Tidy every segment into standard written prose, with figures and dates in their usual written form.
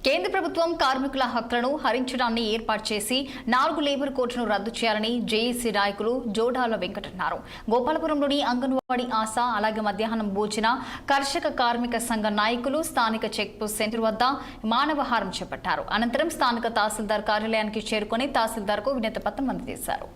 కేంద్ర ప్రభుత్వం కార్మికుల హక్కులను హరించడాన్ని ఏర్పాటు చేసి 4 లేబర్ కోర్టును రద్దు చేయాలని జేఏసీ నాయకులు జోడాల వెంకట్ అన్నారు. గోపాలపురంలోని అంగన్వాడీ ఆశ అలాగే మధ్యాహ్నం భోజన కర్షక కార్మిక సంఘ నాయకులు స్థానిక చెక్పోస్ట్ సెంటర్ వద్ద మానవహారం చేపట్టారు. అనంతరం స్థానిక తహసీల్దార్ కార్యాలయానికి చేరుకుని తహసీల్దార్కు వినతి పత్రం అందజేశారు.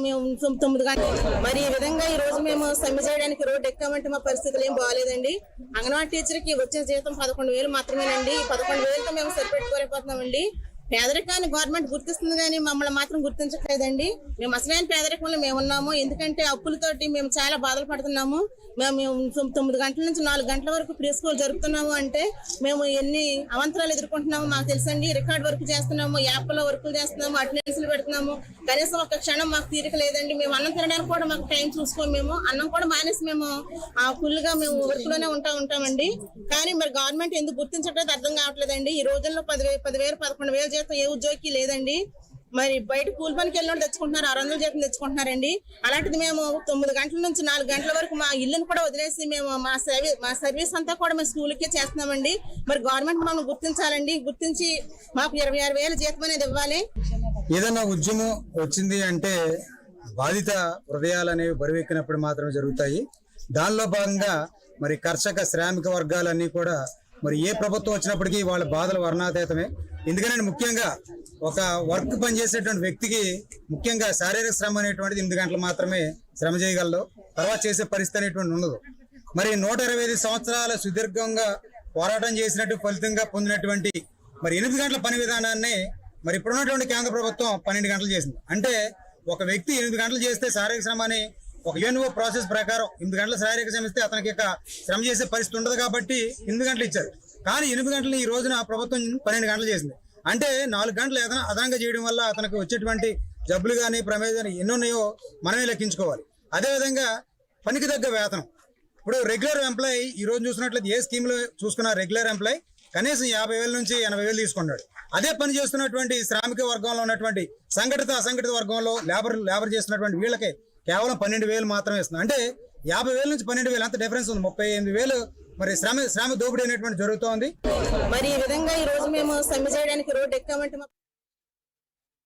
మేము 9 గంటలు మరి ఈ విధంగా ఈ రోజు మేము సమ్మె చేయడానికి రోడ్డు ఎక్కామంటే మా పరిస్థితులు ఏం బాగాలేదండి. అంగన్వాడీ టీచర్కి వచ్చే జీతం 11,000 మాత్రమేనండి. ఈ 11,000తో మేము సరిపెట్టుకోలేకపోతున్నామండి. పేదరికాన్ని గవర్నమెంట్ గుర్తిస్తుంది కానీ మమ్మల్ని మాత్రం గుర్తించట్లేదండి. మేము అసలైన పేదరికంలో మేము ఉన్నాము. ఎందుకంటే అప్పులతోటి మేము చాలా బాధలు పడుతున్నాము. మేము 9 గంటల నుంచి 4 గంటల వరకు ప్రీ స్కూల్ జరుపుతున్నాము అంటే మేము ఎన్ని అవంతరాలు ఎదుర్కొంటున్నాము మాకు తెలుసండి. రికార్డ్ వర్క్ చేస్తున్నాము, యాప్లో వర్కులు చేస్తున్నాము, అటెండెన్స్లు పెడుతున్నాము. కనీసం ఒక క్షణం మాకు తీరిక లేదండి. మేము అన్నం తినడానికి కూడా మాకు టైం చూసుకోము. మేము అన్నం కూడా మానేసి మేము ఫుల్గా మేము వర్క్లోనే ఉంటామండి. కానీ మరి గవర్నమెంట్ ఎందుకు గుర్తించట్లేదు అర్థం కావట్లేదండి. ఈ రోజుల్లో 10,000 11,000 జీతం ఏ ఉద్యోగికి లేదండి. మరి బయట కూలి పనికి వెళ్ళినోడు తెచ్చుకుంటున్నారు, 600 జీతం తెచ్చుకుంటున్నారండి. అలాంటిది మేము 9 గంటల నుంచి 4 గంటల వరకు మా ఇల్లును కూడా వదిలేసి మేము మా సర్వీస్ అంతా కూడా మేము స్కూల్కే చేస్తున్నామండి. మరి గవర్నమెంట్ మమ్మల్ని గుర్తించాలండి. గుర్తించి మాకు 26,000 జీతం అనేది ఇవ్వాలి. ఏదైనా ఉద్యమం వచ్చింది అంటే బాధిత హృదయాలు అనేవి బరువెక్కినప్పుడు మాత్రమే జరుగుతాయి. దానిలో భాగంగా మరి కర్షక శ్రామిక వర్గాలన్నీ కూడా మరి ఏ ప్రభుత్వం వచ్చినప్పటికీ వాళ్ళ బాధలు వర్ణాతీతమే. ఎందుకంటే ముఖ్యంగా ఒక వర్క్ పనిచేసేటువంటి వ్యక్తికి ముఖ్యంగా శారీరక శ్రమ అనేటువంటిది 8 గంటలు మాత్రమే శ్రమ చేయగలదు. తర్వాత చేసే పరిస్థితి అనేటువంటి ఉండదు. మరి 125 సంవత్సరాల సుదీర్ఘంగా పోరాటం చేసినట్టు ఫలితంగా పొందినటువంటి మరి 8 గంటల పని విధానాన్ని మరి ఇప్పుడున్నటువంటి కేంద్ర ప్రభుత్వం 12 గంటలు చేసింది. అంటే ఒక వ్యక్తి 8 గంటలు చేస్తే శారీరక శ్రమ అని ఒక యూఎన్ఓ ప్రాసెస్ ప్రకారం 8 గంటల శారీరక శ్రమ ఇస్తే అతనికి శ్రమ చేసే పరిస్థితి ఉండదు కాబట్టి 8 గంటలు ఇచ్చారు. కానీ 8 గంటలు ఈ రోజున ప్రభుత్వం 12 గంటలు చేసింది. అంటే 4 గంటలు అదనంగా చేయడం వల్ల అతనికి వచ్చేటువంటి జబ్బులు కానీ ప్రమాదాలు ఎన్నున్నాయో మనమే లెక్కించుకోవాలి. అదేవిధంగా పనికి తగ్గ వేతనం ఇప్పుడు రెగ్యులర్ ఎంప్లాయీ ఈ రోజు చూసినట్లయితే ఏ స్కీమ్లో చూసుకున్న రెగ్యులర్ ఎంప్లాయీ కనీసం 50,000 నుంచి 80,000 తీసుకున్నాడు. అదే పని చేస్తున్నటువంటి శ్రామిక వర్గంలో ఉన్నటువంటి సంఘటిత అసంఘటిత వర్గంలో లేబర్ చేస్తున్నటువంటి వీళ్ళకి కేవలం 12,000 మాత్రమే ఇస్తుంది. అంటే 50,000 నుంచి 12,000 అంత డిఫరెన్స్ ఉంది. 38,000 మరి శ్రమ దోపిడీ అనేటువంటి జరుగుతోంది. మరి ఈ విధంగా ఈ రోజు మేము సమ్మె చేయడానికి రోడ్డు ఎక్కామంటే